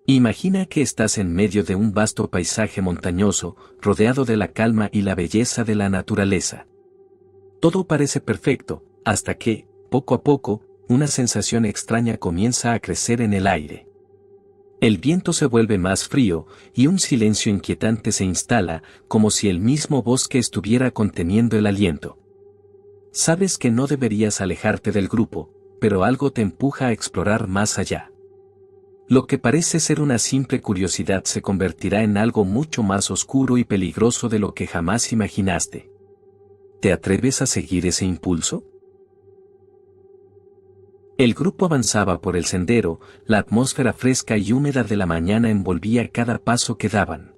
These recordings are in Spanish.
Imagina que estás en medio de un vasto paisaje montañoso, rodeado de la calma y la belleza de la naturaleza. Todo parece perfecto, hasta que, poco a poco, una sensación extraña comienza a crecer en el aire. El viento se vuelve más frío, y un silencio inquietante se instala, como si el mismo bosque estuviera conteniendo el aliento. Sabes que no deberías alejarte del grupo, pero algo te empuja a explorar más allá. Lo que parece ser una simple curiosidad se convertirá en algo mucho más oscuro y peligroso de lo que jamás imaginaste. ¿Te atreves a seguir ese impulso? El grupo avanzaba por el sendero, la atmósfera fresca y húmeda de la mañana envolvía cada paso que daban.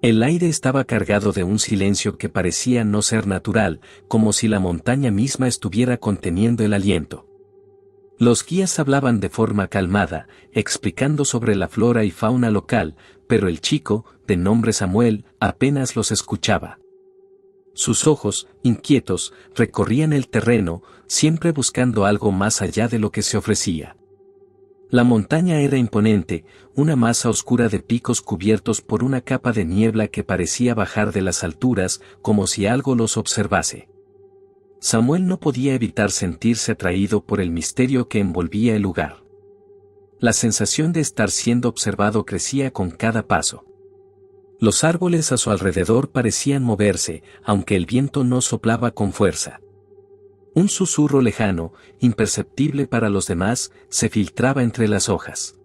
El aire estaba cargado de un silencio que parecía no ser natural, como si la montaña misma estuviera conteniendo el aliento. Los guías hablaban de forma calmada, explicando sobre la flora y fauna local, pero el chico, de nombre Samuel, apenas los escuchaba. Sus ojos, inquietos, recorrían el terreno, siempre buscando algo más allá de lo que se ofrecía. La montaña era imponente, una masa oscura de picos cubiertos por una capa de niebla que parecía bajar de las alturas, como si algo los observase. Samuel no podía evitar sentirse atraído por el misterio que envolvía el lugar. La sensación de estar siendo observado crecía con cada paso. Los árboles a su alrededor parecían moverse, aunque el viento no soplaba con fuerza. Un susurro lejano, imperceptible para los demás, se filtraba entre las hojas.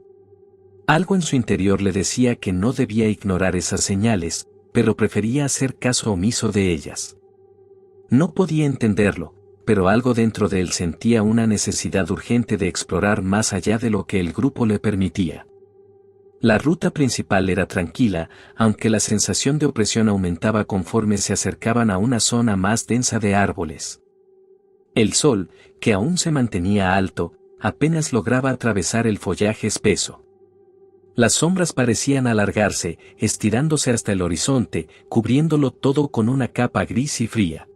Algo en su interior le decía que no debía ignorar esas señales, pero prefería hacer caso omiso de ellas. No podía entenderlo, pero algo dentro de él sentía una necesidad urgente de explorar más allá de lo que el grupo le permitía. La ruta principal era tranquila, aunque la sensación de opresión aumentaba conforme se acercaban a una zona más densa de árboles. El sol, que aún se mantenía alto, apenas lograba atravesar el follaje espeso. Las sombras parecían alargarse, estirándose hasta el horizonte, cubriéndolo todo con una capa gris y fría.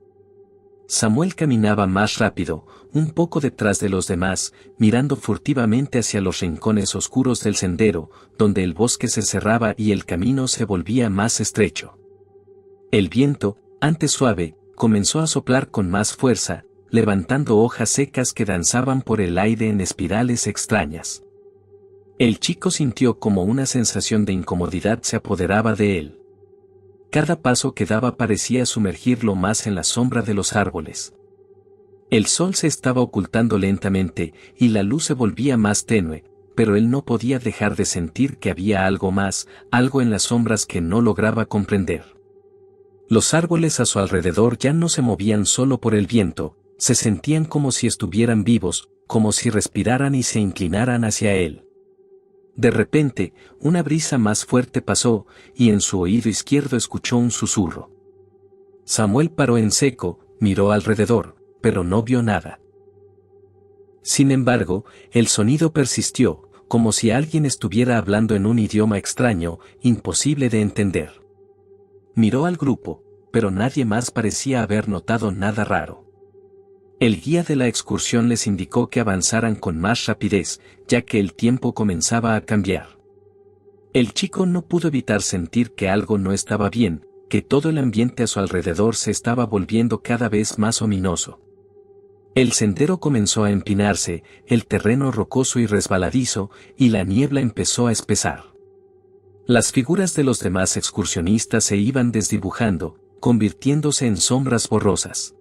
Samuel caminaba más rápido, un poco detrás de los demás, mirando furtivamente hacia los rincones oscuros del sendero, donde el bosque se cerraba y el camino se volvía más estrecho. El viento, antes suave, comenzó a soplar con más fuerza, levantando hojas secas que danzaban por el aire en espirales extrañas. El chico sintió como una sensación de incomodidad se apoderaba de él. Cada paso que daba parecía sumergirlo más en la sombra de los árboles. El sol se estaba ocultando lentamente, y la luz se volvía más tenue, pero él no podía dejar de sentir que había algo más, algo en las sombras que no lograba comprender. Los árboles a su alrededor ya no se movían solo por el viento, se sentían como si estuvieran vivos, como si respiraran y se inclinaran hacia él. De repente, una brisa más fuerte pasó, y en su oído izquierdo escuchó un susurro. Samuel paró en seco, miró alrededor, pero no vio nada. Sin embargo, el sonido persistió, como si alguien estuviera hablando en un idioma extraño, imposible de entender. Miró al grupo, pero nadie más parecía haber notado nada raro. El guía de la excursión les indicó que avanzaran con más rapidez, ya que el tiempo comenzaba a cambiar. El chico no pudo evitar sentir que algo no estaba bien, que todo el ambiente a su alrededor se estaba volviendo cada vez más ominoso. El sendero comenzó a empinarse, el terreno rocoso y resbaladizo, y la niebla empezó a espesar. Las figuras de los demás excursionistas se iban desdibujando, convirtiéndose en sombras borrosas.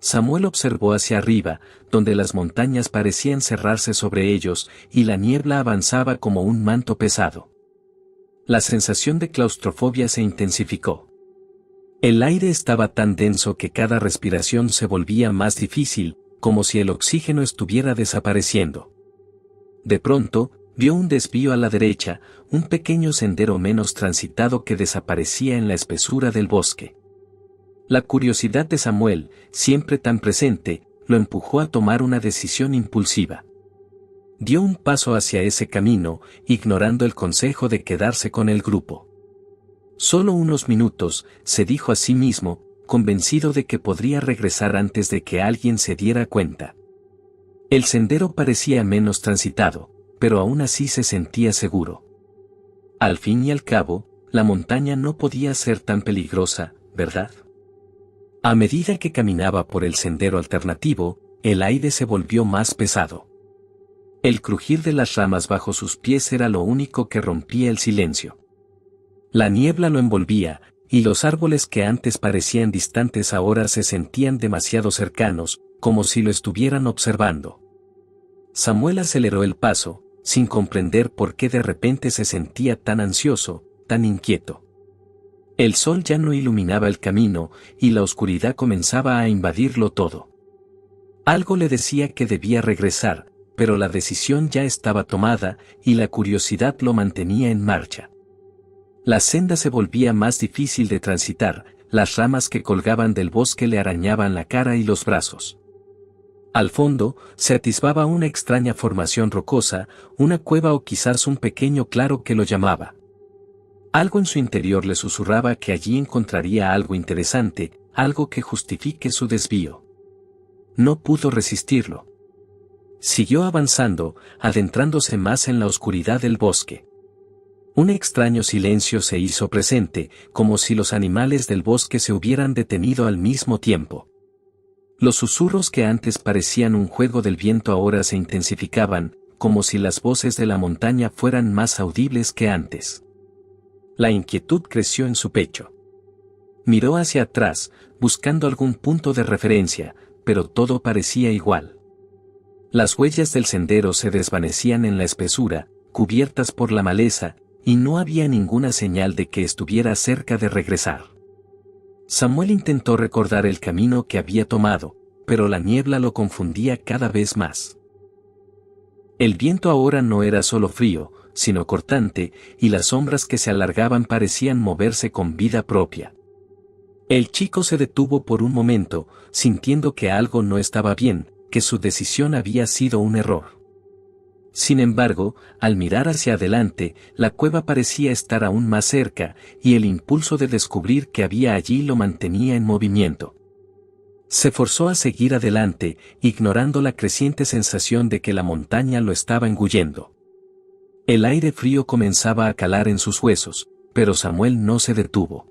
Samuel observó hacia arriba, donde las montañas parecían cerrarse sobre ellos, y la niebla avanzaba como un manto pesado. La sensación de claustrofobia se intensificó. El aire estaba tan denso que cada respiración se volvía más difícil, como si el oxígeno estuviera desapareciendo. De pronto, vio un desvío a la derecha, un pequeño sendero menos transitado que desaparecía en la espesura del bosque. La curiosidad de Samuel, siempre tan presente, lo empujó a tomar una decisión impulsiva. Dio un paso hacia ese camino, ignorando el consejo de quedarse con el grupo. Solo unos minutos, se dijo a sí mismo, convencido de que podría regresar antes de que alguien se diera cuenta. El sendero parecía menos transitado, pero aún así se sentía seguro. Al fin y al cabo, la montaña no podía ser tan peligrosa, ¿verdad? A medida que caminaba por el sendero alternativo, el aire se volvió más pesado. El crujir de las ramas bajo sus pies era lo único que rompía el silencio. La niebla lo envolvía, y los árboles que antes parecían distantes ahora se sentían demasiado cercanos, como si lo estuvieran observando. Samuel aceleró el paso, sin comprender por qué de repente se sentía tan ansioso, tan inquieto. El sol ya no iluminaba el camino, y la oscuridad comenzaba a invadirlo todo. Algo le decía que debía regresar, pero la decisión ya estaba tomada, y la curiosidad lo mantenía en marcha. La senda se volvía más difícil de transitar, las ramas que colgaban del bosque le arañaban la cara y los brazos. Al fondo, se atisbaba una extraña formación rocosa, una cueva o quizás un pequeño claro que lo llamaba. Algo en su interior le susurraba que allí encontraría algo interesante, algo que justifique su desvío. No pudo resistirlo. Siguió avanzando, adentrándose más en la oscuridad del bosque. Un extraño silencio se hizo presente, como si los animales del bosque se hubieran detenido al mismo tiempo. Los susurros que antes parecían un juego del viento ahora se intensificaban, como si las voces de la montaña fueran más audibles que antes. La inquietud creció en su pecho. Miró hacia atrás, buscando algún punto de referencia, pero todo parecía igual. Las huellas del sendero se desvanecían en la espesura, cubiertas por la maleza, y no había ninguna señal de que estuviera cerca de regresar. Samuel intentó recordar el camino que había tomado, pero la niebla lo confundía cada vez más. El viento ahora no era solo frío, sino cortante, y las sombras que se alargaban parecían moverse con vida propia. El chico se detuvo por un momento, sintiendo que algo no estaba bien, que su decisión había sido un error. Sin embargo, al mirar hacia adelante, la cueva parecía estar aún más cerca, y el impulso de descubrir qué había allí lo mantenía en movimiento. Se forzó a seguir adelante, ignorando la creciente sensación de que la montaña lo estaba engullendo. El aire frío comenzaba a calar en sus huesos, pero Samuel no se detuvo.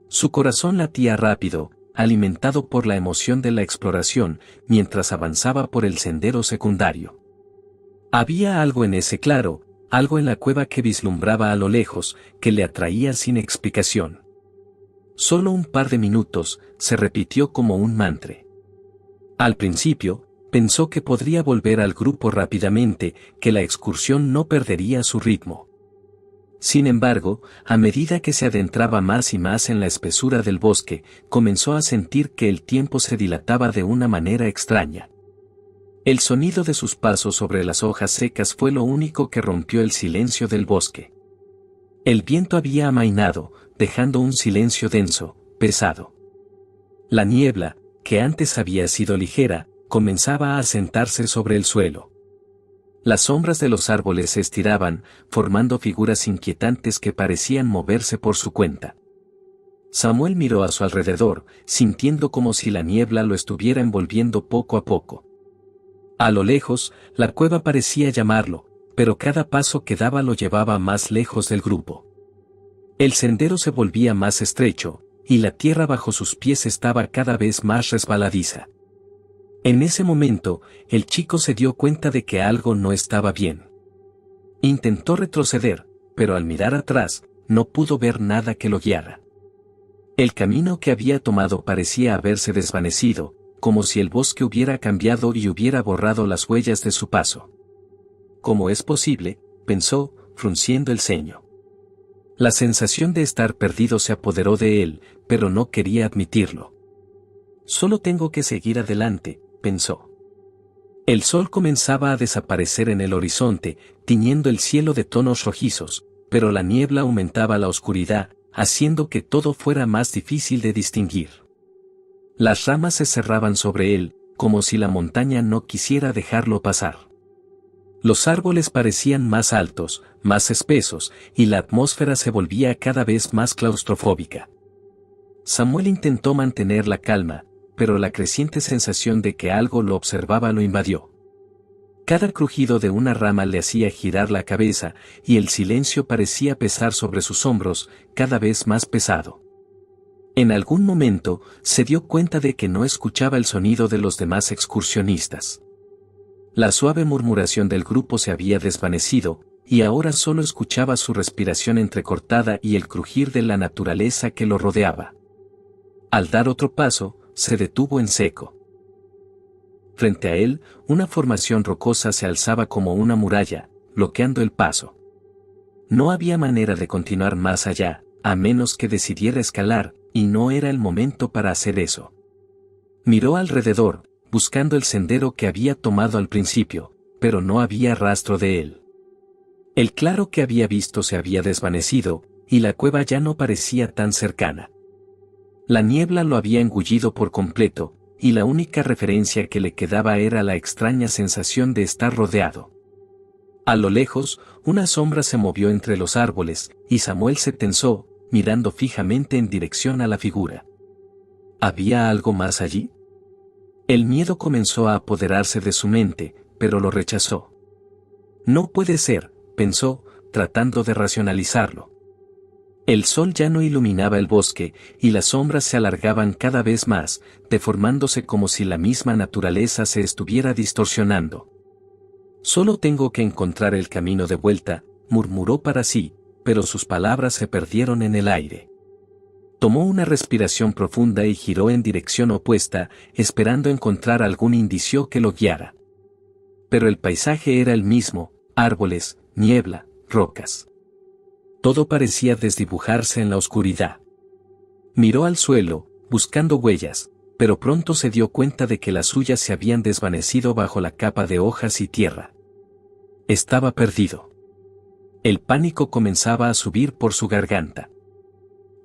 Su corazón latía rápido, alimentado por la emoción de la exploración, mientras avanzaba por el sendero secundario. Había algo en ese claro, algo en la cueva que vislumbraba a lo lejos, que le atraía sin explicación. Solo un par de minutos, se repitió como un mantra. Al principio, pensó que podría volver al grupo rápidamente, que la excursión no perdería su ritmo. Sin embargo, a medida que se adentraba más y más en la espesura del bosque, comenzó a sentir que el tiempo se dilataba de una manera extraña. El sonido de sus pasos sobre las hojas secas fue lo único que rompió el silencio del bosque. El viento había amainado, dejando un silencio denso, pesado. La niebla, que antes había sido ligera, comenzaba a asentarse sobre el suelo. Las sombras de los árboles se estiraban, formando figuras inquietantes que parecían moverse por su cuenta. Samuel miró a su alrededor, sintiendo como si la niebla lo estuviera envolviendo poco a poco. A lo lejos, la cueva parecía llamarlo, pero cada paso que daba lo llevaba más lejos del grupo. El sendero se volvía más estrecho, y la tierra bajo sus pies estaba cada vez más resbaladiza. En ese momento, el chico se dio cuenta de que algo no estaba bien. Intentó retroceder, pero al mirar atrás, no pudo ver nada que lo guiara. El camino que había tomado parecía haberse desvanecido, como si el bosque hubiera cambiado y hubiera borrado las huellas de su paso. ¿Cómo es posible?, pensó, frunciendo el ceño. La sensación de estar perdido se apoderó de él, pero no quería admitirlo. Solo tengo que seguir adelante, pensó. El sol comenzaba a desaparecer en el horizonte, tiñendo el cielo de tonos rojizos, pero la niebla aumentaba la oscuridad, haciendo que todo fuera más difícil de distinguir. Las ramas se cerraban sobre él, como si la montaña no quisiera dejarlo pasar. Los árboles parecían más altos, más espesos, y la atmósfera se volvía cada vez más claustrofóbica. Samuel intentó mantener la calma, pero la creciente sensación de que algo lo observaba lo invadió. Cada crujido de una rama le hacía girar la cabeza, y el silencio parecía pesar sobre sus hombros, cada vez más pesado. En algún momento, se dio cuenta de que no escuchaba el sonido de los demás excursionistas. La suave murmuración del grupo se había desvanecido, y ahora solo escuchaba su respiración entrecortada y el crujir de la naturaleza que lo rodeaba. Al dar otro paso, se detuvo en seco. Frente a él, una formación rocosa se alzaba como una muralla, bloqueando el paso. No había manera de continuar más allá, a menos que decidiera escalar, y no era el momento para hacer eso. Miró alrededor, buscando el sendero que había tomado al principio, pero no había rastro de él. El claro que había visto se había desvanecido, y la cueva ya no parecía tan cercana. La niebla lo había engullido por completo, y la única referencia que le quedaba era la extraña sensación de estar rodeado. A lo lejos, una sombra se movió entre los árboles, y Samuel se tensó, mirando fijamente en dirección a la figura. ¿Había algo más allí? El miedo comenzó a apoderarse de su mente, pero lo rechazó. No puede ser, pensó, tratando de racionalizarlo. El sol ya no iluminaba el bosque, y las sombras se alargaban cada vez más, deformándose como si la misma naturaleza se estuviera distorsionando. Solo tengo que encontrar el camino de vuelta, murmuró para sí, pero sus palabras se perdieron en el aire. Tomó una respiración profunda y giró en dirección opuesta, esperando encontrar algún indicio que lo guiara. Pero el paisaje era el mismo, árboles, niebla, rocas. Todo parecía desdibujarse en la oscuridad. Miró al suelo, buscando huellas, pero pronto se dio cuenta de que las suyas se habían desvanecido bajo la capa de hojas y tierra. Estaba perdido. El pánico comenzaba a subir por su garganta.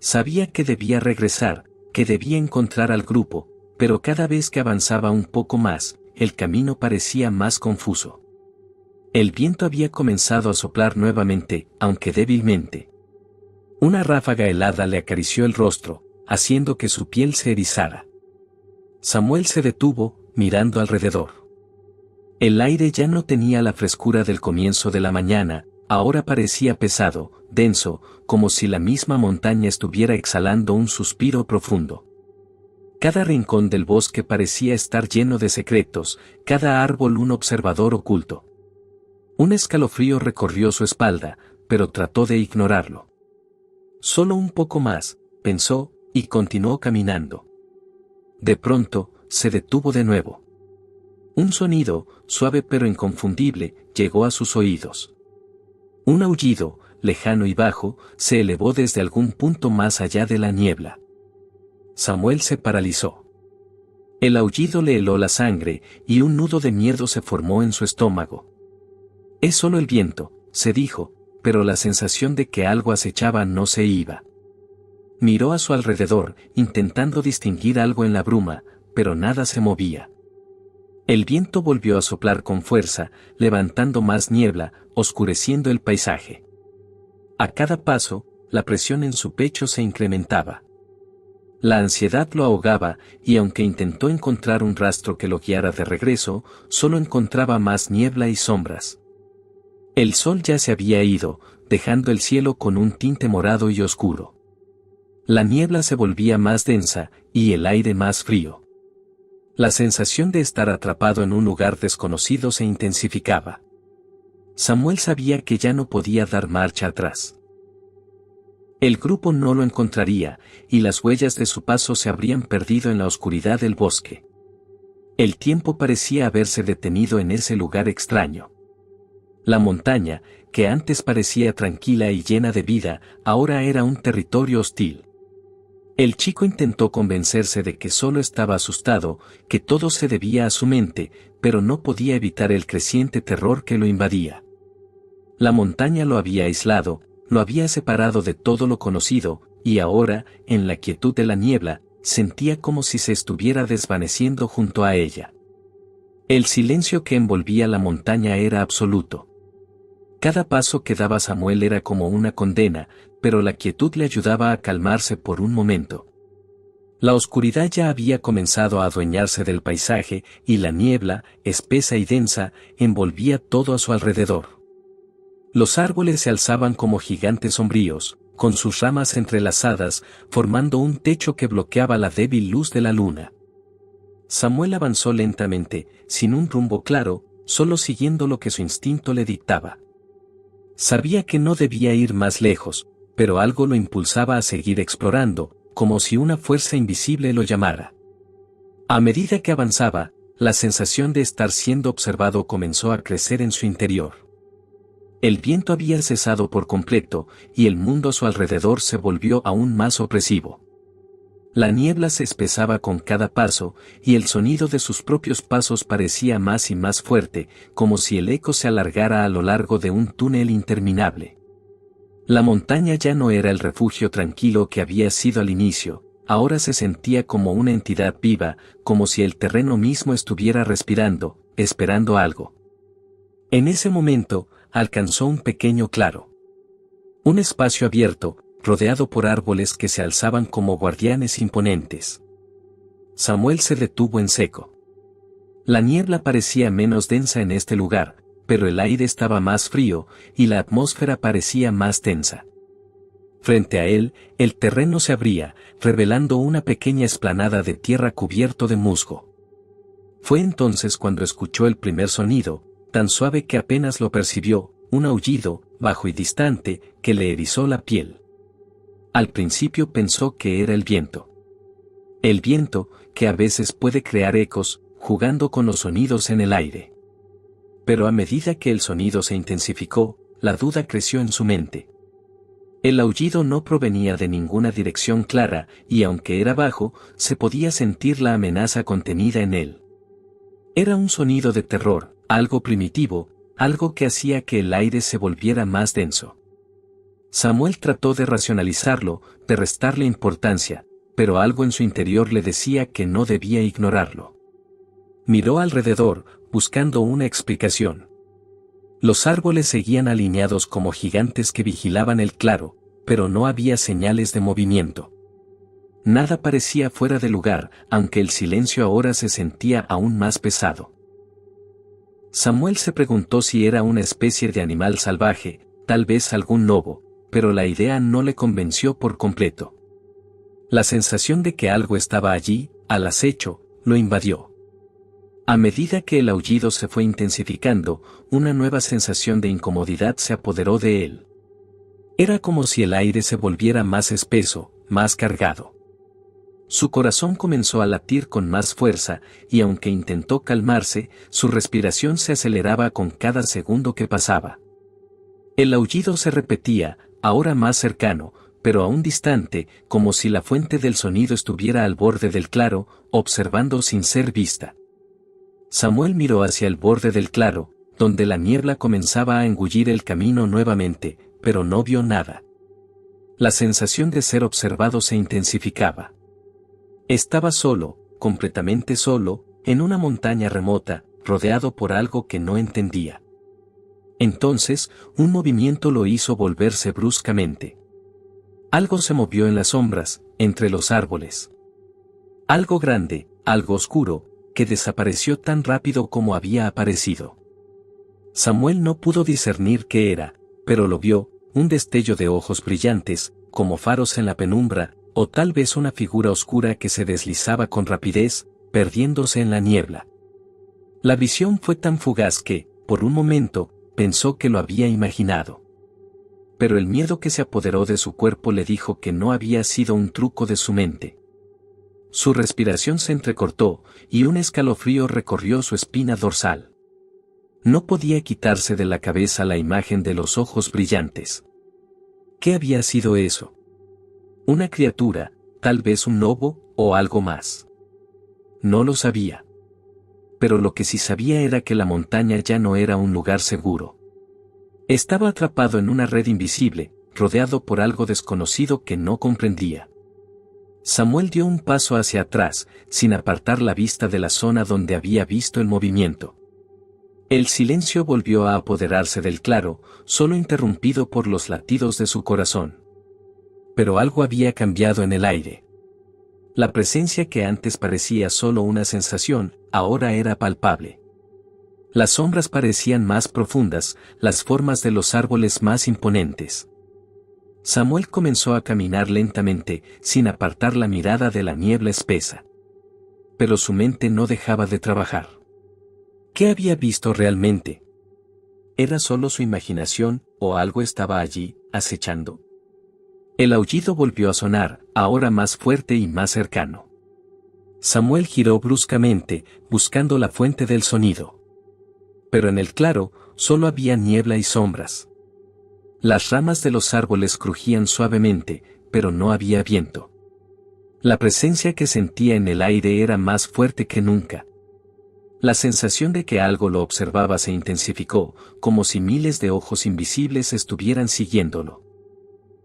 Sabía que debía regresar, que debía encontrar al grupo, pero cada vez que avanzaba un poco más, el camino parecía más confuso. El viento había comenzado a soplar nuevamente, aunque débilmente. Una ráfaga helada le acarició el rostro, haciendo que su piel se erizara. Samuel se detuvo, mirando alrededor. El aire ya no tenía la frescura del comienzo de la mañana, ahora parecía pesado, denso, como si la misma montaña estuviera exhalando un suspiro profundo. Cada rincón del bosque parecía estar lleno de secretos, cada árbol un observador oculto. Un escalofrío recorrió su espalda, pero trató de ignorarlo. Solo un poco más, pensó, y continuó caminando. De pronto, se detuvo de nuevo. Un sonido, suave pero inconfundible, llegó a sus oídos. Un aullido, lejano y bajo, se elevó desde algún punto más allá de la niebla. Samuel se paralizó. El aullido le heló la sangre, y un nudo de miedo se formó en su estómago. Es solo el viento, se dijo, pero la sensación de que algo acechaba no se iba. Miró a su alrededor, intentando distinguir algo en la bruma, pero nada se movía. El viento volvió a soplar con fuerza, levantando más niebla, oscureciendo el paisaje. A cada paso, la presión en su pecho se incrementaba. La ansiedad lo ahogaba, y aunque intentó encontrar un rastro que lo guiara de regreso, solo encontraba más niebla y sombras. El sol ya se había ido, dejando el cielo con un tinte morado y oscuro. La niebla se volvía más densa, y el aire más frío. La sensación de estar atrapado en un lugar desconocido se intensificaba. Samuel sabía que ya no podía dar marcha atrás. El grupo no lo encontraría, y las huellas de su paso se habrían perdido en la oscuridad del bosque. El tiempo parecía haberse detenido en ese lugar extraño. La montaña, que antes parecía tranquila y llena de vida, ahora era un territorio hostil. El chico intentó convencerse de que solo estaba asustado, que todo se debía a su mente, pero no podía evitar el creciente terror que lo invadía. La montaña lo había aislado, lo había separado de todo lo conocido, y ahora, en la quietud de la niebla, sentía como si se estuviera desvaneciendo junto a ella. El silencio que envolvía la montaña era absoluto. Cada paso que daba Samuel era como una condena, pero la quietud le ayudaba a calmarse por un momento. La oscuridad ya había comenzado a adueñarse del paisaje y la niebla, espesa y densa, envolvía todo a su alrededor. Los árboles se alzaban como gigantes sombríos, con sus ramas entrelazadas, formando un techo que bloqueaba la débil luz de la luna. Samuel avanzó lentamente, sin un rumbo claro, solo siguiendo lo que su instinto le dictaba. Sabía que no debía ir más lejos, pero algo lo impulsaba a seguir explorando, como si una fuerza invisible lo llamara. A medida que avanzaba, la sensación de estar siendo observado comenzó a crecer en su interior. El viento había cesado por completo, y el mundo a su alrededor se volvió aún más opresivo. La niebla se espesaba con cada paso, y el sonido de sus propios pasos parecía más y más fuerte, como si el eco se alargara a lo largo de un túnel interminable. La montaña ya no era el refugio tranquilo que había sido al inicio, ahora se sentía como una entidad viva, como si el terreno mismo estuviera respirando, esperando algo. En ese momento, alcanzó un pequeño claro. Un espacio abierto, rodeado por árboles que se alzaban como guardianes imponentes. Samuel se detuvo en seco. La niebla parecía menos densa en este lugar, pero el aire estaba más frío, y la atmósfera parecía más tensa. Frente a él, el terreno se abría, revelando una pequeña explanada de tierra cubierto de musgo. Fue entonces cuando escuchó el primer sonido, tan suave que apenas lo percibió, un aullido, bajo y distante, que le erizó la piel. Al principio pensó que era el viento. El viento, que a veces puede crear ecos, jugando con los sonidos en el aire. Pero a medida que el sonido se intensificó, la duda creció en su mente. El aullido no provenía de ninguna dirección clara, y aunque era bajo, se podía sentir la amenaza contenida en él. Era un sonido de terror, algo primitivo, algo que hacía que el aire se volviera más denso. Samuel trató de racionalizarlo, de restarle importancia, pero algo en su interior le decía que no debía ignorarlo. Miró alrededor, buscando una explicación. Los árboles seguían alineados como gigantes que vigilaban el claro, pero no había señales de movimiento. Nada parecía fuera de lugar, aunque el silencio ahora se sentía aún más pesado. Samuel se preguntó si era una especie de animal salvaje, tal vez algún lobo, pero la idea no le convenció por completo. La sensación de que algo estaba allí, al acecho, lo invadió. A medida que el aullido se fue intensificando, una nueva sensación de incomodidad se apoderó de él. Era como si el aire se volviera más espeso, más cargado. Su corazón comenzó a latir con más fuerza, y aunque intentó calmarse, su respiración se aceleraba con cada segundo que pasaba. El aullido se repetía, ahora más cercano, pero aún distante, como si la fuente del sonido estuviera al borde del claro, observando sin ser vista. Samuel miró hacia el borde del claro, donde la niebla comenzaba a engullir el camino nuevamente, pero no vio nada. La sensación de ser observado se intensificaba. Estaba solo, completamente solo, en una montaña remota, rodeado por algo que no entendía. Entonces, un movimiento lo hizo volverse bruscamente. Algo se movió en las sombras, entre los árboles. Algo grande, algo oscuro, que desapareció tan rápido como había aparecido. Samuel no pudo discernir qué era, pero lo vio, un destello de ojos brillantes, como faros en la penumbra, o tal vez una figura oscura que se deslizaba con rapidez, perdiéndose en la niebla. La visión fue tan fugaz que, por un momento, pensó que lo había imaginado. Pero el miedo que se apoderó de su cuerpo le dijo que no había sido un truco de su mente. Su respiración se entrecortó, y un escalofrío recorrió su espina dorsal. No podía quitarse de la cabeza la imagen de los ojos brillantes. ¿Qué había sido eso? ¿Una criatura, tal vez un lobo, o algo más? No lo sabía. Pero lo que sí sabía era que la montaña ya no era un lugar seguro. Estaba atrapado en una red invisible, rodeado por algo desconocido que no comprendía. Samuel dio un paso hacia atrás, sin apartar la vista de la zona donde había visto el movimiento. El silencio volvió a apoderarse del claro, solo interrumpido por los latidos de su corazón. Pero algo había cambiado en el aire. La presencia que antes parecía solo una sensación, ahora era palpable. Las sombras parecían más profundas, las formas de los árboles más imponentes. Samuel comenzó a caminar lentamente, sin apartar la mirada de la niebla espesa. Pero su mente no dejaba de trabajar. ¿Qué había visto realmente? ¿Era solo su imaginación, o algo estaba allí, acechando? El aullido volvió a sonar, ahora más fuerte y más cercano. Samuel giró bruscamente, buscando la fuente del sonido. Pero en el claro, solo había niebla y sombras. Las ramas de los árboles crujían suavemente, pero no había viento. La presencia que sentía en el aire era más fuerte que nunca. La sensación de que algo lo observaba se intensificó, como si miles de ojos invisibles estuvieran siguiéndolo.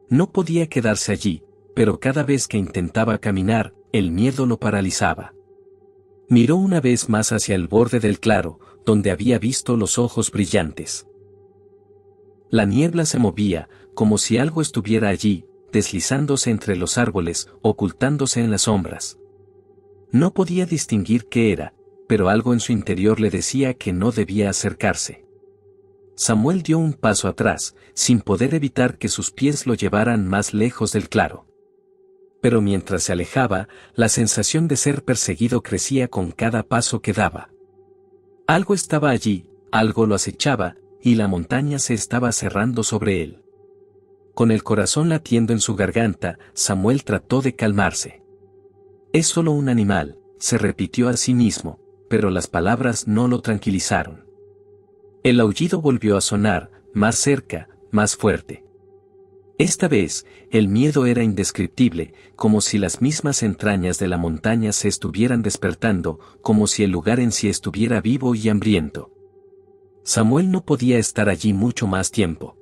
No podía quedarse allí, pero cada vez que intentaba caminar, el miedo lo paralizaba. Miró una vez más hacia el borde del claro, donde había visto los ojos brillantes. La niebla se movía, como si algo estuviera allí, deslizándose entre los árboles, ocultándose en las sombras. No podía distinguir qué era, pero algo en su interior le decía que no debía acercarse. Samuel dio un paso atrás, sin poder evitar que sus pies lo llevaran más lejos del claro. Pero mientras se alejaba, la sensación de ser perseguido crecía con cada paso que daba. Algo estaba allí, algo lo acechaba, y la montaña se estaba cerrando sobre él. Con el corazón latiendo en su garganta, Samuel trató de calmarse. «Es solo un animal», se repitió a sí mismo, pero las palabras no lo tranquilizaron. El aullido volvió a sonar, más cerca, más fuerte. Esta vez, el miedo era indescriptible, como si las mismas entrañas de la montaña se estuvieran despertando, como si el lugar en sí estuviera vivo y hambriento. Samuel no podía estar allí mucho más tiempo.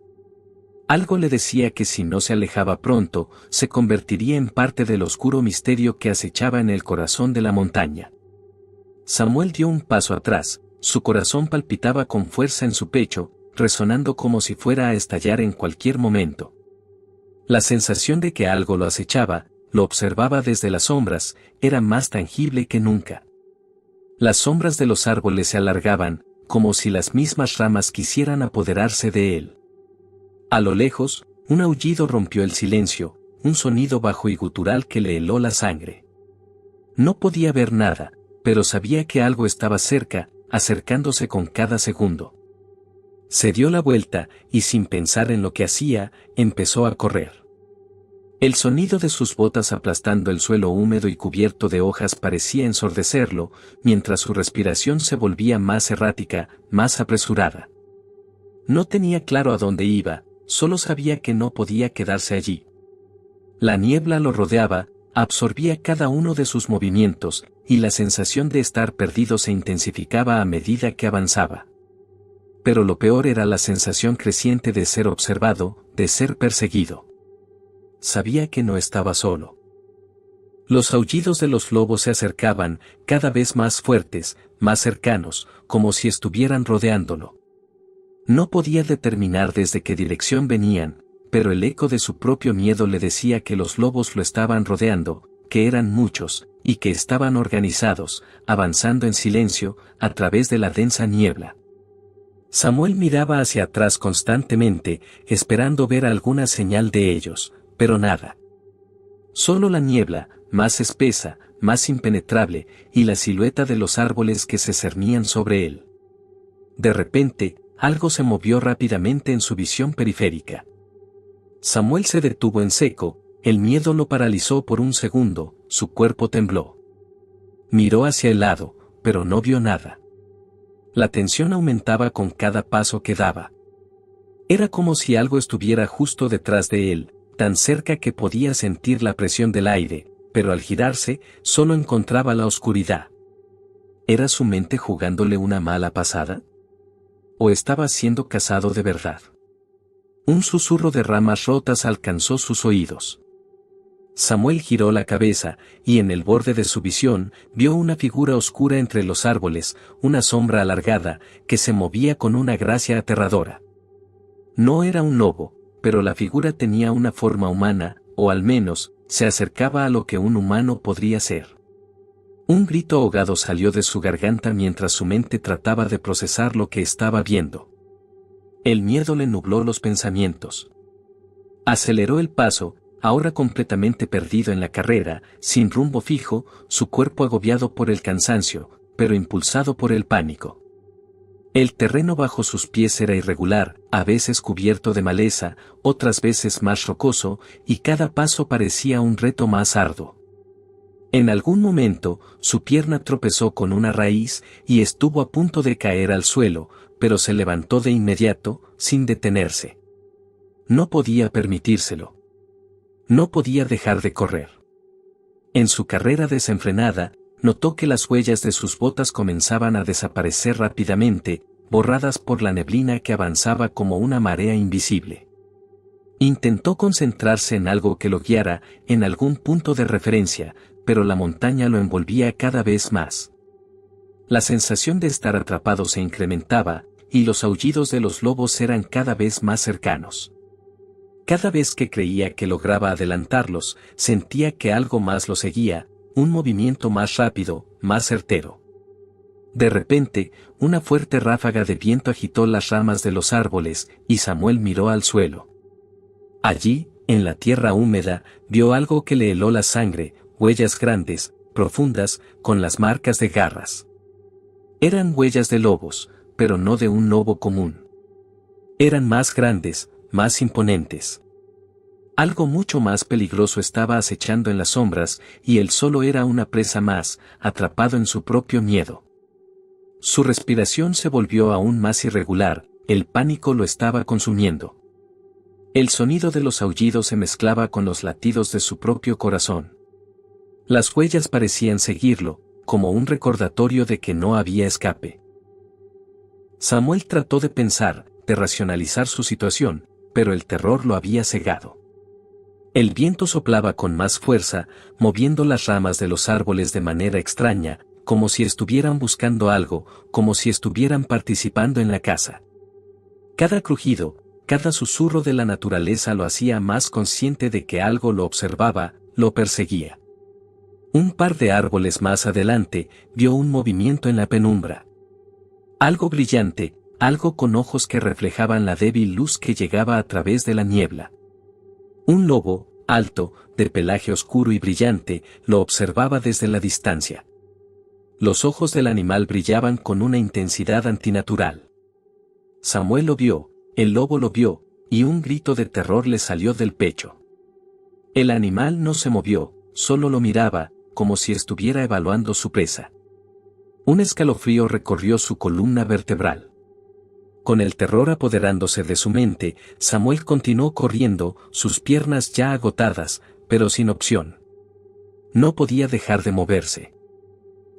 Algo le decía que si no se alejaba pronto, se convertiría en parte del oscuro misterio que acechaba en el corazón de la montaña. Samuel dio un paso atrás, su corazón palpitaba con fuerza en su pecho, resonando como si fuera a estallar en cualquier momento. La sensación de que algo lo acechaba, lo observaba desde las sombras, era más tangible que nunca. Las sombras de los árboles se alargaban, como si las mismas ramas quisieran apoderarse de él. A lo lejos, un aullido rompió el silencio, un sonido bajo y gutural que le heló la sangre. No podía ver nada, pero sabía que algo estaba cerca, acercándose con cada segundo. Se dio la vuelta, y sin pensar en lo que hacía, empezó a correr. El sonido de sus botas aplastando el suelo húmedo y cubierto de hojas parecía ensordecerlo, mientras su respiración se volvía más errática, más apresurada. No tenía claro a dónde iba, solo sabía que no podía quedarse allí. La niebla lo rodeaba, absorbía cada uno de sus movimientos, y la sensación de estar perdido se intensificaba a medida que avanzaba. Pero lo peor era la sensación creciente de ser observado, de ser perseguido. Sabía que no estaba solo. Los aullidos de los lobos se acercaban, cada vez más fuertes, más cercanos, como si estuvieran rodeándolo. No podía determinar desde qué dirección venían, pero el eco de su propio miedo le decía que los lobos lo estaban rodeando, que eran muchos, y que estaban organizados, avanzando en silencio, a través de la densa niebla. Samuel miraba hacia atrás constantemente, esperando ver alguna señal de ellos, pero nada. Solo la niebla, más espesa, más impenetrable, y la silueta de los árboles que se cernían sobre él. De repente, algo se movió rápidamente en su visión periférica. Samuel se detuvo en seco, el miedo lo paralizó por un segundo, su cuerpo tembló. Miró hacia el lado, pero no vio nada. La tensión aumentaba con cada paso que daba. Era como si algo estuviera justo detrás de él, tan cerca que podía sentir la presión del aire, pero al girarse, solo encontraba la oscuridad. ¿Era su mente jugándole una mala pasada? ¿O estaba siendo cazado de verdad? Un susurro de ramas rotas alcanzó sus oídos. Samuel giró la cabeza, y en el borde de su visión, vio una figura oscura entre los árboles, una sombra alargada, que se movía con una gracia aterradora. No era un lobo, pero la figura tenía una forma humana, o al menos, se acercaba a lo que un humano podría ser. Un grito ahogado salió de su garganta mientras su mente trataba de procesar lo que estaba viendo. El miedo le nubló los pensamientos. Aceleró el paso, ahora completamente perdido en la carrera, sin rumbo fijo, su cuerpo agobiado por el cansancio, pero impulsado por el pánico. El terreno bajo sus pies era irregular, a veces cubierto de maleza, otras veces más rocoso, y cada paso parecía un reto más arduo. En algún momento, su pierna tropezó con una raíz y estuvo a punto de caer al suelo, pero se levantó de inmediato, sin detenerse. No podía permitírselo. No podía dejar de correr. En su carrera desenfrenada, notó que las huellas de sus botas comenzaban a desaparecer rápidamente, borradas por la neblina que avanzaba como una marea invisible. Intentó concentrarse en algo que lo guiara, en algún punto de referencia, pero la montaña lo envolvía cada vez más. La sensación de estar atrapado se incrementaba, y los aullidos de los lobos eran cada vez más cercanos. Cada vez que creía que lograba adelantarlos, sentía que algo más lo seguía, un movimiento más rápido, más certero. De repente, una fuerte ráfaga de viento agitó las ramas de los árboles, y Samuel miró al suelo. Allí, en la tierra húmeda, vio algo que le heló la sangre, huellas grandes, profundas, con las marcas de garras. Eran huellas de lobos, pero no de un lobo común. Eran más grandes, más imponentes. Algo mucho más peligroso estaba acechando en las sombras, y él solo era una presa más, atrapado en su propio miedo. Su respiración se volvió aún más irregular, el pánico lo estaba consumiendo. El sonido de los aullidos se mezclaba con los latidos de su propio corazón. Las huellas parecían seguirlo, como un recordatorio de que no había escape. Samuel trató de pensar, de racionalizar su situación, pero el terror lo había cegado. El viento soplaba con más fuerza, moviendo las ramas de los árboles de manera extraña, como si estuvieran buscando algo, como si estuvieran participando en la caza. Cada crujido, cada susurro de la naturaleza lo hacía más consciente de que algo lo observaba, lo perseguía. Un par de árboles más adelante, vio un movimiento en la penumbra. Algo brillante, algo con ojos que reflejaban la débil luz que llegaba a través de la niebla. Un lobo, alto, de pelaje oscuro y brillante, lo observaba desde la distancia. Los ojos del animal brillaban con una intensidad antinatural. Samuel lo vio, el lobo lo vio, y un grito de terror le salió del pecho. El animal no se movió, solo lo miraba, como si estuviera evaluando su presa. Un escalofrío recorrió su columna vertebral. Con el terror apoderándose de su mente, Samuel continuó corriendo, sus piernas ya agotadas, pero sin opción. No podía dejar de moverse.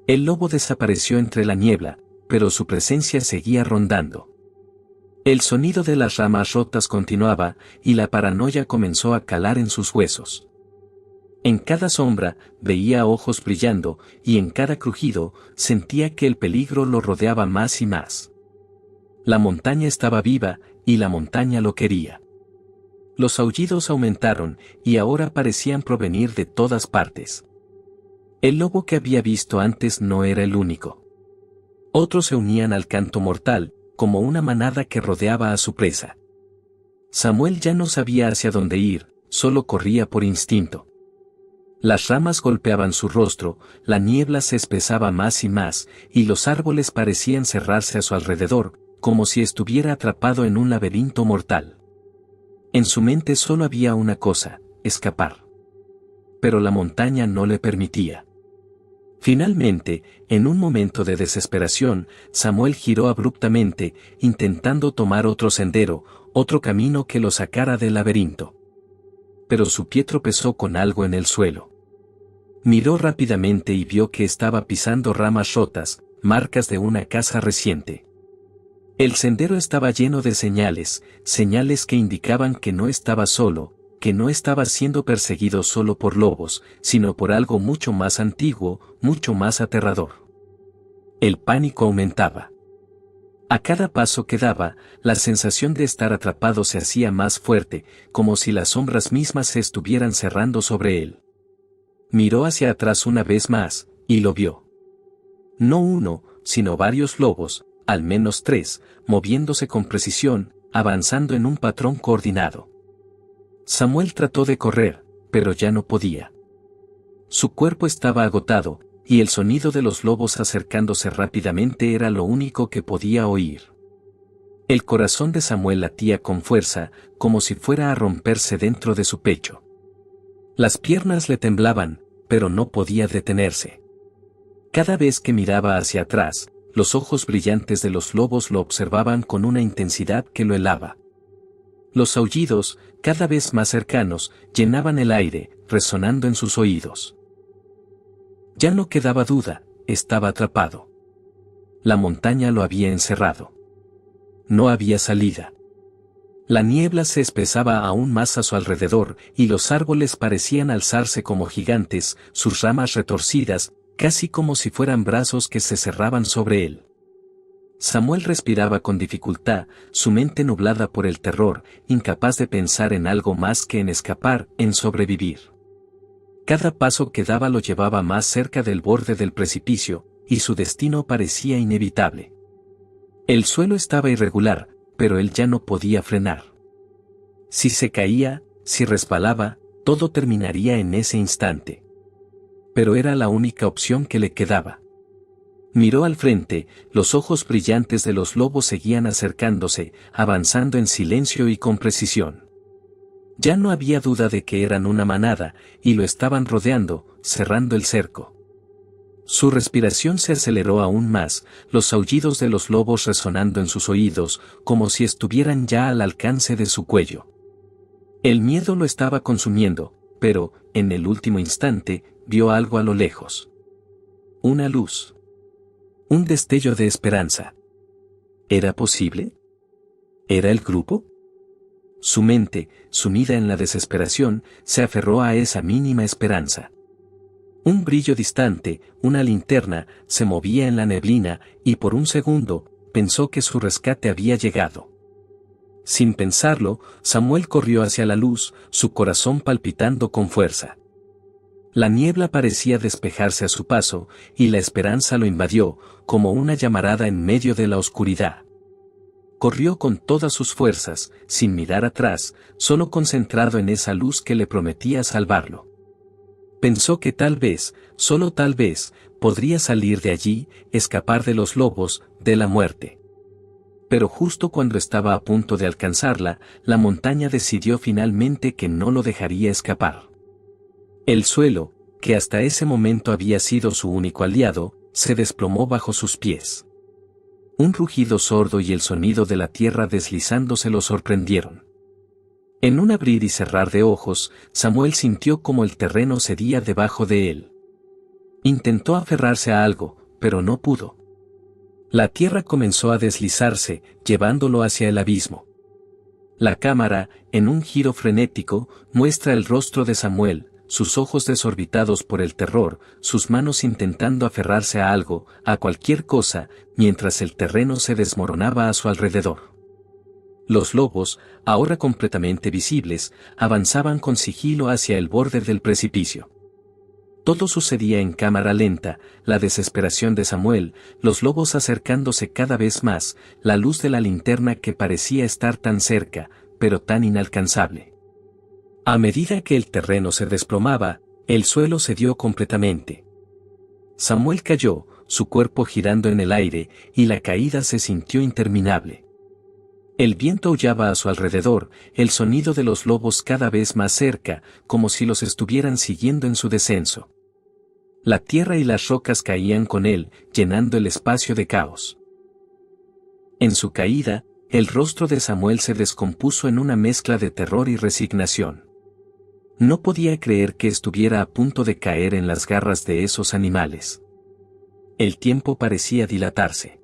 El lobo desapareció entre la niebla, pero su presencia seguía rondando. El sonido de las ramas rotas continuaba, y la paranoia comenzó a calar en sus huesos. En cada sombra, veía ojos brillando, y en cada crujido, sentía que el peligro lo rodeaba más y más. La montaña estaba viva, y la montaña lo quería. Los aullidos aumentaron, y ahora parecían provenir de todas partes. El lobo que había visto antes no era el único. Otros se unían al canto mortal, como una manada que rodeaba a su presa. Samuel ya no sabía hacia dónde ir, solo corría por instinto. Las ramas golpeaban su rostro, la niebla se espesaba más y más, y los árboles parecían cerrarse a su alrededor, como si estuviera atrapado en un laberinto mortal. En su mente solo había una cosa, escapar. Pero la montaña no le permitía. Finalmente, en un momento de desesperación, Samuel giró abruptamente, intentando tomar otro sendero, otro camino que lo sacara del laberinto. Pero su pie tropezó con algo en el suelo. Miró rápidamente y vio que estaba pisando ramas rotas, marcas de una caza reciente. El sendero estaba lleno de señales, señales que indicaban que no estaba solo, que no estaba siendo perseguido solo por lobos, sino por algo mucho más antiguo, mucho más aterrador. El pánico aumentaba. A cada paso que daba, la sensación de estar atrapado se hacía más fuerte, como si las sombras mismas se estuvieran cerrando sobre él. Miró hacia atrás una vez más, y lo vio. No uno, sino varios lobos, al menos 3, moviéndose con precisión, avanzando en un patrón coordinado. Samuel trató de correr, pero ya no podía. Su cuerpo estaba agotado, y el sonido de los lobos acercándose rápidamente era lo único que podía oír. El corazón de Samuel latía con fuerza, como si fuera a romperse dentro de su pecho. Las piernas le temblaban, pero no podía detenerse. Cada vez que miraba hacia atrás, los ojos brillantes de los lobos lo observaban con una intensidad que lo helaba. Los aullidos, cada vez más cercanos, llenaban el aire, resonando en sus oídos. Ya no quedaba duda, estaba atrapado. La montaña lo había encerrado. No había salida. La niebla se espesaba aún más a su alrededor, y los árboles parecían alzarse como gigantes, sus ramas retorcidas, casi como si fueran brazos que se cerraban sobre él. Samuel respiraba con dificultad, su mente nublada por el terror, incapaz de pensar en algo más que en escapar, en sobrevivir. Cada paso que daba lo llevaba más cerca del borde del precipicio, y su destino parecía inevitable. El suelo estaba irregular, pero él ya no podía frenar. Si se caía, si resbalaba, todo terminaría en ese instante. Pero era la única opción que le quedaba. Miró al frente, los ojos brillantes de los lobos seguían acercándose, avanzando en silencio y con precisión. Ya no había duda de que eran una manada, y lo estaban rodeando, cerrando el cerco. Su respiración se aceleró aún más, los aullidos de los lobos resonando en sus oídos, como si estuvieran ya al alcance de su cuello. El miedo lo estaba consumiendo, pero, en el último instante, vio algo a lo lejos. Una luz. Un destello de esperanza. ¿Era posible? ¿Era el grupo? Su mente, sumida en la desesperación, se aferró a esa mínima esperanza. Un brillo distante, una linterna, se movía en la neblina, y por un segundo, pensó que su rescate había llegado. Sin pensarlo, Samuel corrió hacia la luz, su corazón palpitando con fuerza. La niebla parecía despejarse a su paso, y la esperanza lo invadió, como una llamarada en medio de la oscuridad. Corrió con todas sus fuerzas, sin mirar atrás, solo concentrado en esa luz que le prometía salvarlo. Pensó que tal vez, solo tal vez, podría salir de allí, escapar de los lobos, de la muerte. Pero justo cuando estaba a punto de alcanzarla, la montaña decidió finalmente que no lo dejaría escapar. El suelo, que hasta ese momento había sido su único aliado, se desplomó bajo sus pies. Un rugido sordo y el sonido de la tierra deslizándose lo sorprendieron. En un abrir y cerrar de ojos, Samuel sintió como el terreno cedía debajo de él. Intentó aferrarse a algo, pero no pudo. La tierra comenzó a deslizarse, llevándolo hacia el abismo. La cámara, en un giro frenético, muestra el rostro de Samuel, sus ojos desorbitados por el terror, sus manos intentando aferrarse a algo, a cualquier cosa, mientras el terreno se desmoronaba a su alrededor. Los lobos, ahora completamente visibles, avanzaban con sigilo hacia el borde del precipicio. Todo sucedía en cámara lenta, la desesperación de Samuel, los lobos acercándose cada vez más, la luz de la linterna que parecía estar tan cerca, pero tan inalcanzable. A medida que el terreno se desplomaba, el suelo cedió completamente. Samuel cayó, su cuerpo girando en el aire, y la caída se sintió interminable. El viento aullaba a su alrededor, el sonido de los lobos cada vez más cerca, como si los estuvieran siguiendo en su descenso. La tierra y las rocas caían con él, llenando el espacio de caos. En su caída, el rostro de Samuel se descompuso en una mezcla de terror y resignación. No podía creer que estuviera a punto de caer en las garras de esos animales. El tiempo parecía dilatarse.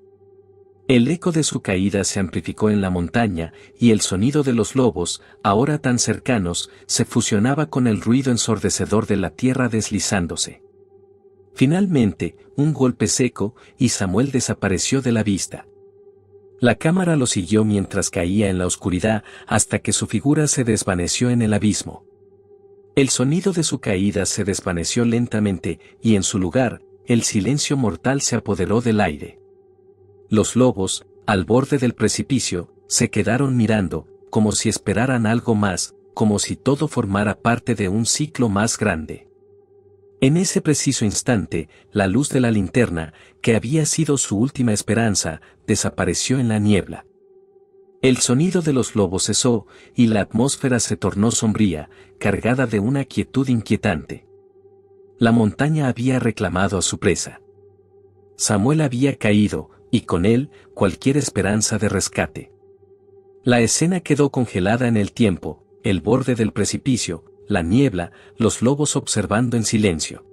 El eco de su caída se amplificó en la montaña, y el sonido de los lobos, ahora tan cercanos, se fusionaba con el ruido ensordecedor de la tierra deslizándose. Finalmente, un golpe seco, y Samuel desapareció de la vista. La cámara lo siguió mientras caía en la oscuridad hasta que su figura se desvaneció en el abismo. El sonido de su caída se desvaneció lentamente y en su lugar, el silencio mortal se apoderó del aire. Los lobos, al borde del precipicio, se quedaron mirando, como si esperaran algo más, como si todo formara parte de un ciclo más grande. En ese preciso instante, la luz de la linterna, que había sido su última esperanza, desapareció en la niebla. El sonido de los lobos cesó, y la atmósfera se tornó sombría, cargada de una quietud inquietante. La montaña había reclamado a su presa. Samuel había caído, y con él, cualquier esperanza de rescate. La escena quedó congelada en el tiempo, el borde del precipicio, la niebla, los lobos observando en silencio.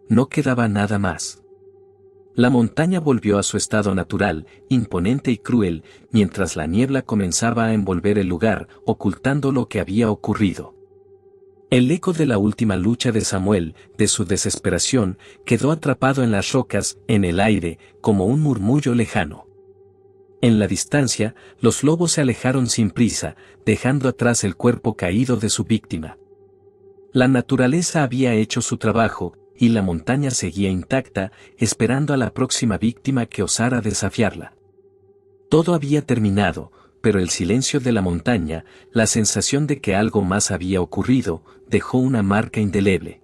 No quedaba nada más. La montaña volvió a su estado natural, imponente y cruel, mientras la niebla comenzaba a envolver el lugar, ocultando lo que había ocurrido. El eco de la última lucha de Samuel, de su desesperación, quedó atrapado en las rocas, en el aire, como un murmullo lejano. En la distancia, los lobos se alejaron sin prisa, dejando atrás el cuerpo caído de su víctima. La naturaleza había hecho su trabajo, y la montaña seguía intacta, esperando a la próxima víctima que osara desafiarla. Todo había terminado, pero el silencio de la montaña, la sensación de que algo más había ocurrido, dejó una marca indeleble.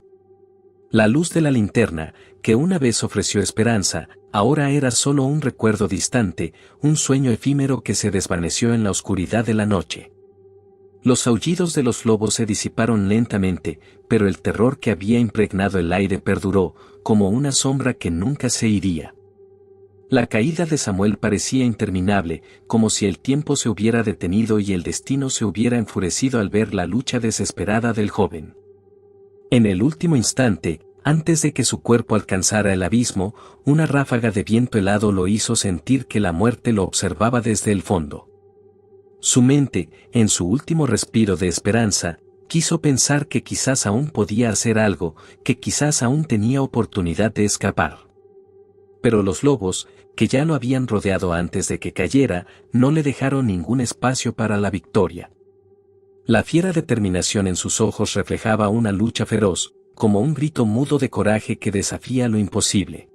La luz de la linterna, que una vez ofreció esperanza, ahora era solo un recuerdo distante, un sueño efímero que se desvaneció en la oscuridad de la noche. Los aullidos de los lobos se disiparon lentamente, pero el terror que había impregnado el aire perduró, como una sombra que nunca se iría. La caída de Samuel parecía interminable, como si el tiempo se hubiera detenido y el destino se hubiera enfurecido al ver la lucha desesperada del joven. En el último instante, antes de que su cuerpo alcanzara el abismo, una ráfaga de viento helado lo hizo sentir que la muerte lo observaba desde el fondo. Su mente, en su último respiro de esperanza, quiso pensar que quizás aún podía hacer algo, que quizás aún tenía oportunidad de escapar. Pero los lobos, que ya lo habían rodeado antes de que cayera, no le dejaron ningún espacio para la victoria. La fiera determinación en sus ojos reflejaba una lucha feroz, como un grito mudo de coraje que desafía lo imposible.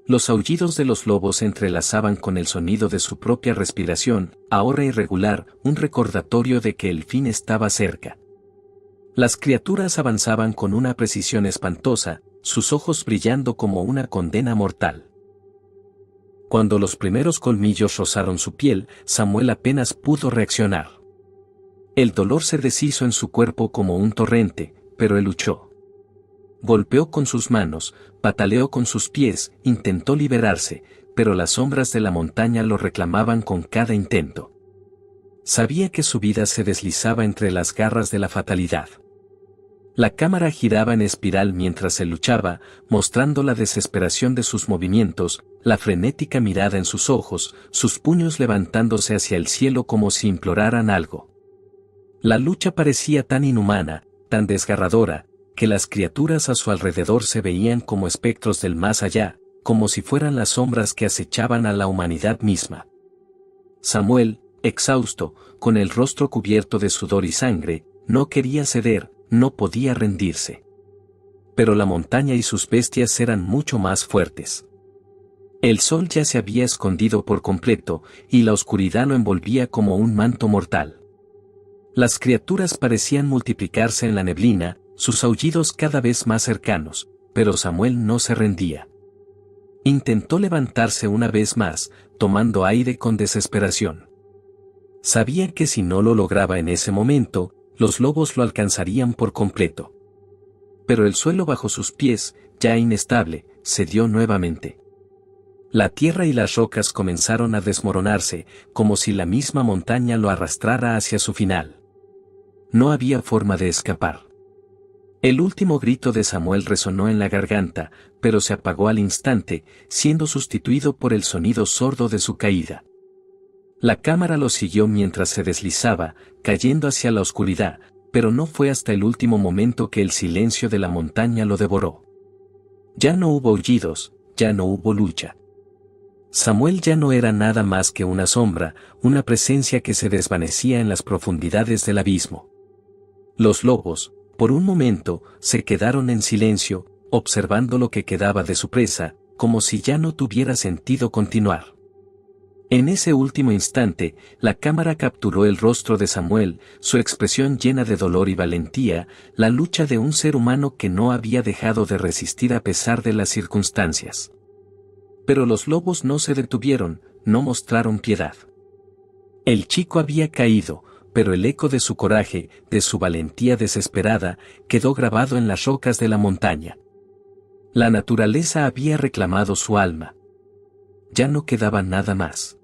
Los aullidos de los lobos se entrelazaban con el sonido de su propia respiración, ahora irregular, un recordatorio de que el fin estaba cerca. Las criaturas avanzaban con una precisión espantosa, sus ojos brillando como una condena mortal. Cuando los primeros colmillos rozaron su piel, Samuel apenas pudo reaccionar. El dolor se deshizo en su cuerpo como un torrente, pero él luchó. Golpeó con sus manos, pataleó con sus pies, intentó liberarse, pero las sombras de la montaña lo reclamaban con cada intento. Sabía que su vida se deslizaba entre las garras de la fatalidad. La cámara giraba en espiral mientras él luchaba, mostrando la desesperación de sus movimientos, la frenética mirada en sus ojos, sus puños levantándose hacia el cielo como si imploraran algo. La lucha parecía tan inhumana, tan desgarradora, que las criaturas a su alrededor se veían como espectros del más allá, como si fueran las sombras que acechaban a la humanidad misma. Samuel, exhausto, con el rostro cubierto de sudor y sangre, no quería ceder, no podía rendirse. Pero la montaña y sus bestias eran mucho más fuertes. El sol ya se había escondido por completo, y la oscuridad lo envolvía como un manto mortal. Las criaturas parecían multiplicarse en la neblina, sus aullidos cada vez más cercanos, pero Samuel no se rendía. Intentó levantarse una vez más, tomando aire con desesperación. Sabía que si no lo lograba en ese momento, los lobos lo alcanzarían por completo. Pero el suelo bajo sus pies, ya inestable, cedió nuevamente. La tierra y las rocas comenzaron a desmoronarse, como si la misma montaña lo arrastrara hacia su final. No había forma de escapar. El último grito de Samuel resonó en la garganta, pero se apagó al instante, siendo sustituido por el sonido sordo de su caída. La cámara lo siguió mientras se deslizaba, cayendo hacia la oscuridad, pero no fue hasta el último momento que el silencio de la montaña lo devoró. Ya no hubo aullidos, ya no hubo lucha. Samuel ya no era nada más que una sombra, una presencia que se desvanecía en las profundidades del abismo. Los lobos, por un momento, se quedaron en silencio, observando lo que quedaba de su presa, como si ya no tuviera sentido continuar. En ese último instante, la cámara capturó el rostro de Samuel, su expresión llena de dolor y valentía, la lucha de un ser humano que no había dejado de resistir a pesar de las circunstancias. Pero los lobos no se detuvieron, no mostraron piedad. El chico había caído, pero el eco de su coraje, de su valentía desesperada, quedó grabado en las rocas de la montaña. La naturaleza había reclamado su alma. Ya no quedaba nada más.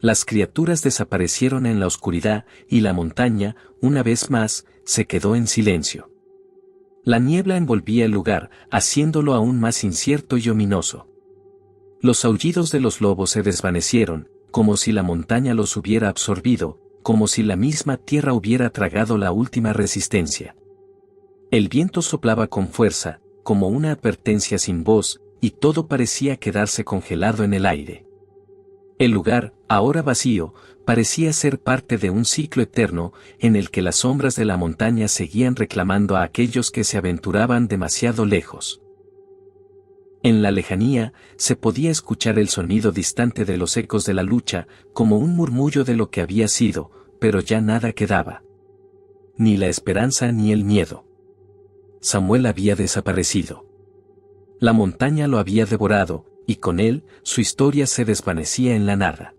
Las criaturas desaparecieron en la oscuridad y la montaña, una vez más, se quedó en silencio. La niebla envolvía el lugar, haciéndolo aún más incierto y ominoso. Los aullidos de los lobos se desvanecieron, como si la montaña los hubiera absorbido, como si la misma tierra hubiera tragado la última resistencia. El viento soplaba con fuerza, como una advertencia sin voz, y todo parecía quedarse congelado en el aire. El lugar, ahora vacío, parecía ser parte de un ciclo eterno, en el que las sombras de la montaña seguían reclamando a aquellos que se aventuraban demasiado lejos. En la lejanía, se podía escuchar el sonido distante de los ecos de la lucha, como un murmullo de lo que había sido, pero ya nada quedaba. Ni la esperanza ni el miedo. Samuel había desaparecido. La montaña lo había devorado, y con él, su historia se desvanecía en la nada.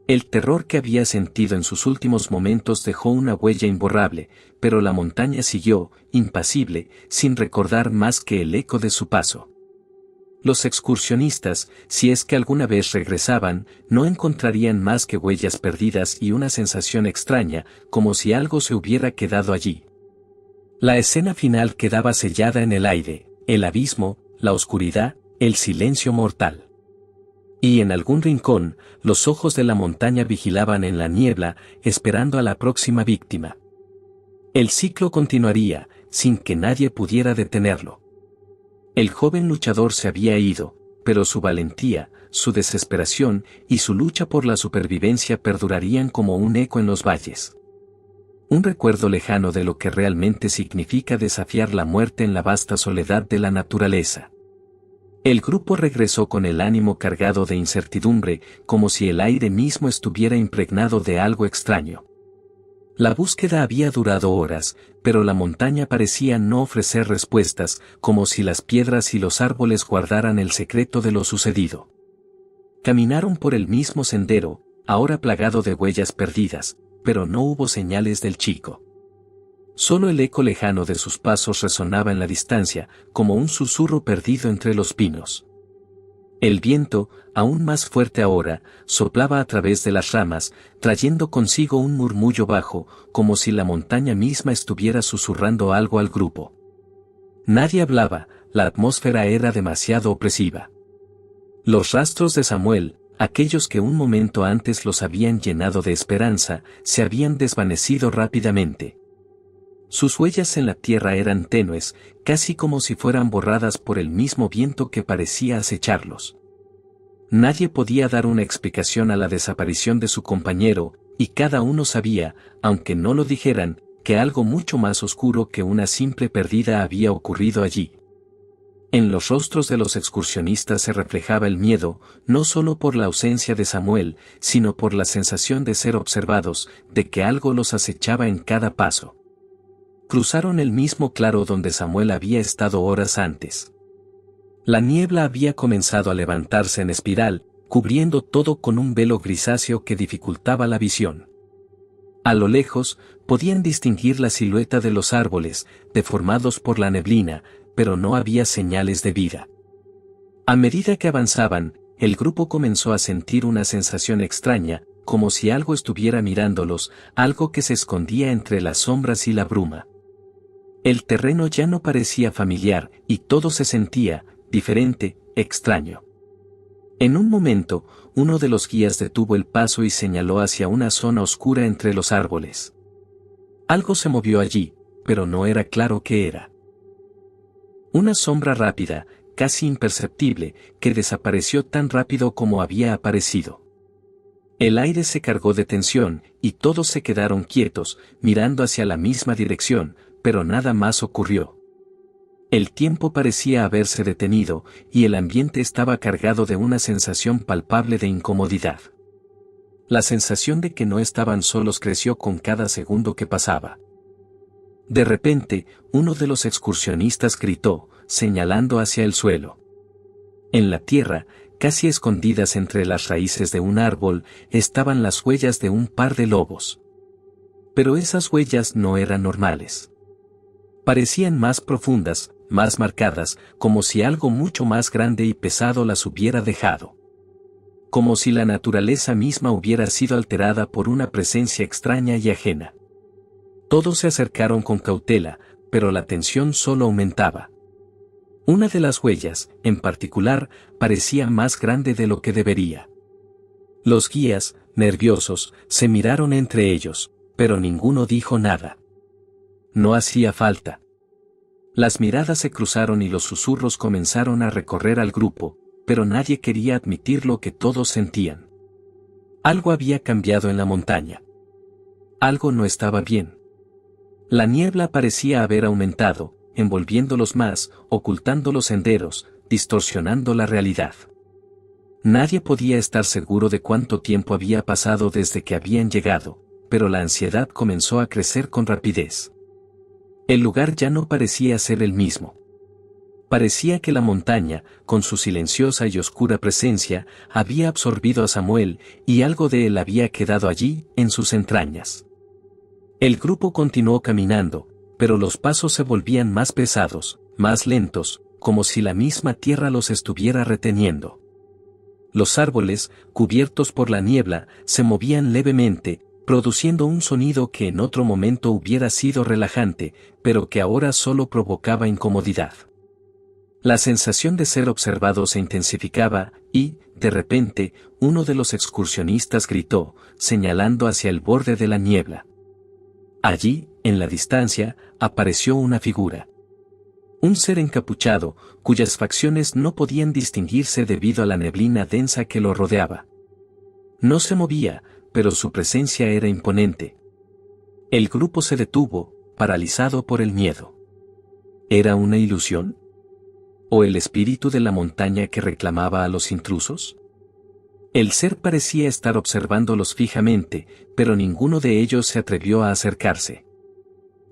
El terror que había sentido en sus últimos momentos dejó una huella imborrable, pero la montaña siguió, impasible, sin recordar más que el eco de su paso. Los excursionistas, si es que alguna vez regresaban, no encontrarían más que huellas perdidas y una sensación extraña, como si algo se hubiera quedado allí. La escena final quedaba sellada en el aire, el abismo, la oscuridad, el silencio mortal. Y en algún rincón, los ojos de la montaña vigilaban en la niebla, esperando a la próxima víctima. El ciclo continuaría, sin que nadie pudiera detenerlo. El joven luchador se había ido, pero su valentía, su desesperación y su lucha por la supervivencia perdurarían como un eco en los valles. Un recuerdo lejano de lo que realmente significa desafiar la muerte en la vasta soledad de la naturaleza. El grupo regresó con el ánimo cargado de incertidumbre, como si el aire mismo estuviera impregnado de algo extraño. La búsqueda había durado horas, pero la montaña parecía no ofrecer respuestas, como si las piedras y los árboles guardaran el secreto de lo sucedido. Caminaron por el mismo sendero, ahora plagado de huellas perdidas, pero no hubo señales del chico. Solo el eco lejano de sus pasos resonaba en la distancia, como un susurro perdido entre los pinos. El viento, aún más fuerte ahora, soplaba a través de las ramas, trayendo consigo un murmullo bajo, como si la montaña misma estuviera susurrando algo al grupo. Nadie hablaba, la atmósfera era demasiado opresiva. Los rastros de Samuel, aquellos que un momento antes los habían llenado de esperanza, se habían desvanecido rápidamente. Sus huellas en la tierra eran tenues, casi como si fueran borradas por el mismo viento que parecía acecharlos. Nadie podía dar una explicación a la desaparición de su compañero, y cada uno sabía, aunque no lo dijeran, que algo mucho más oscuro que una simple pérdida había ocurrido allí. En los rostros de los excursionistas se reflejaba el miedo, no solo por la ausencia de Samuel, sino por la sensación de ser observados, de que algo los acechaba en cada paso. Cruzaron el mismo claro donde Samuel había estado horas antes. La niebla había comenzado a levantarse en espiral, cubriendo todo con un velo grisáceo que dificultaba la visión. A lo lejos, podían distinguir la silueta de los árboles, deformados por la neblina, pero no había señales de vida. A medida que avanzaban, el grupo comenzó a sentir una sensación extraña, como si algo estuviera mirándolos, algo que se escondía entre las sombras y la bruma. El terreno ya no parecía familiar, y todo se sentía diferente, extraño. En un momento, uno de los guías detuvo el paso y señaló hacia una zona oscura entre los árboles. Algo se movió allí, pero no era claro qué era. Una sombra rápida, casi imperceptible, que desapareció tan rápido como había aparecido. El aire se cargó de tensión, y todos se quedaron quietos, mirando hacia la misma dirección, pero nada más ocurrió. El tiempo parecía haberse detenido, y el ambiente estaba cargado de una sensación palpable de incomodidad. La sensación de que no estaban solos creció con cada segundo que pasaba. De repente, uno de los excursionistas gritó, señalando hacia el suelo. En la tierra, casi escondidas entre las raíces de un árbol, estaban las huellas de un par de lobos. Pero esas huellas no eran normales. Parecían más profundas, más marcadas, como si algo mucho más grande y pesado las hubiera dejado. Como si la naturaleza misma hubiera sido alterada por una presencia extraña y ajena. Todos se acercaron con cautela, pero la tensión solo aumentaba. Una de las huellas, en particular, parecía más grande de lo que debería. Los guías, nerviosos, se miraron entre ellos, pero ninguno dijo nada. No hacía falta. Las miradas se cruzaron y los susurros comenzaron a recorrer al grupo, pero nadie quería admitir lo que todos sentían. Algo había cambiado en la montaña. Algo no estaba bien. La niebla parecía haber aumentado, envolviéndolos más, ocultando los senderos, distorsionando la realidad. Nadie podía estar seguro de cuánto tiempo había pasado desde que habían llegado, pero la ansiedad comenzó a crecer con rapidez. El lugar ya no parecía ser el mismo. Parecía que la montaña, con su silenciosa y oscura presencia, había absorbido a Samuel, y algo de él había quedado allí, en sus entrañas. El grupo continuó caminando, pero los pasos se volvían más pesados, más lentos, como si la misma tierra los estuviera reteniendo. Los árboles, cubiertos por la niebla, se movían levemente, produciendo un sonido que en otro momento hubiera sido relajante, pero que ahora solo provocaba incomodidad. La sensación de ser observado se intensificaba, y, de repente, uno de los excursionistas gritó, señalando hacia el borde de la niebla. Allí, en la distancia, apareció una figura. Un ser encapuchado, cuyas facciones no podían distinguirse debido a la neblina densa que lo rodeaba. No se movía, pero su presencia era imponente. El grupo se detuvo, paralizado por el miedo. ¿Era una ilusión? ¿O el espíritu de la montaña que reclamaba a los intrusos? El ser parecía estar observándolos fijamente, pero ninguno de ellos se atrevió a acercarse.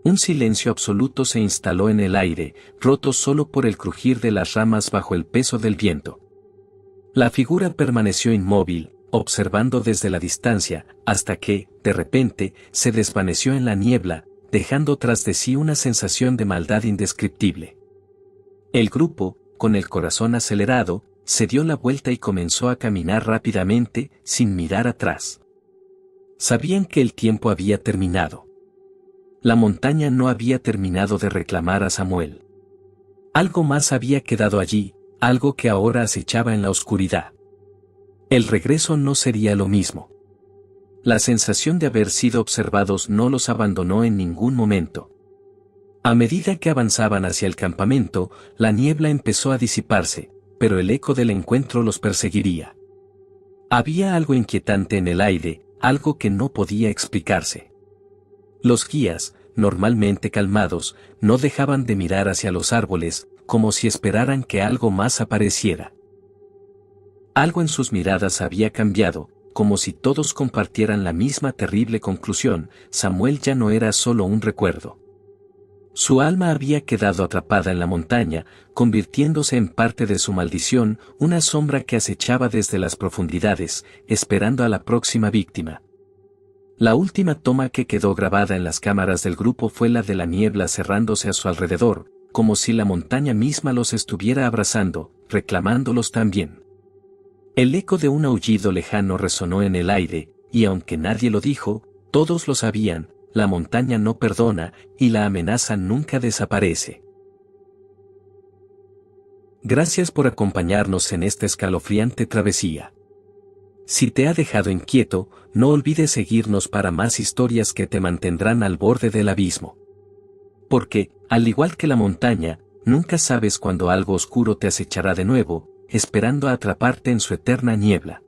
Un silencio absoluto se instaló en el aire, roto solo por el crujir de las ramas bajo el peso del viento. La figura permaneció inmóvil, observando desde la distancia, hasta que, de repente, se desvaneció en la niebla, dejando tras de sí una sensación de maldad indescriptible. El grupo, con el corazón acelerado, se dio la vuelta y comenzó a caminar rápidamente, sin mirar atrás. Sabían que el tiempo había terminado. La montaña no había terminado de reclamar a Samuel. Algo más había quedado allí, algo que ahora acechaba en la oscuridad. El regreso no sería lo mismo. La sensación de haber sido observados no los abandonó en ningún momento. A medida que avanzaban hacia el campamento, la niebla empezó a disiparse, pero el eco del encuentro los perseguiría. Había algo inquietante en el aire, algo que no podía explicarse. Los guías, normalmente calmados, no dejaban de mirar hacia los árboles, como si esperaran que algo más apareciera. Algo en sus miradas había cambiado, como si todos compartieran la misma terrible conclusión: Samuel ya no era solo un recuerdo. Su alma había quedado atrapada en la montaña, convirtiéndose en parte de su maldición, una sombra que acechaba desde las profundidades, esperando a la próxima víctima. La última toma que quedó grabada en las cámaras del grupo fue la de la niebla cerrándose a su alrededor, como si la montaña misma los estuviera abrazando, reclamándolos también. El eco de un aullido lejano resonó en el aire, y aunque nadie lo dijo, todos lo sabían: la montaña no perdona, y la amenaza nunca desaparece. Gracias por acompañarnos en esta escalofriante travesía. Si te ha dejado inquieto, no olvides seguirnos para más historias que te mantendrán al borde del abismo. Porque, al igual que la montaña, Nunca sabes cuándo algo oscuro te acechará de nuevo, esperando a atraparte en su eterna niebla.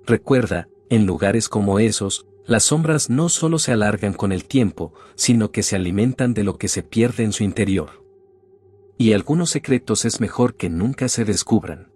Recuerda, en lugares como esos, las sombras no solo se alargan con el tiempo, sino que se alimentan de lo que se pierde en su interior. Y algunos secretos es mejor que nunca se descubran.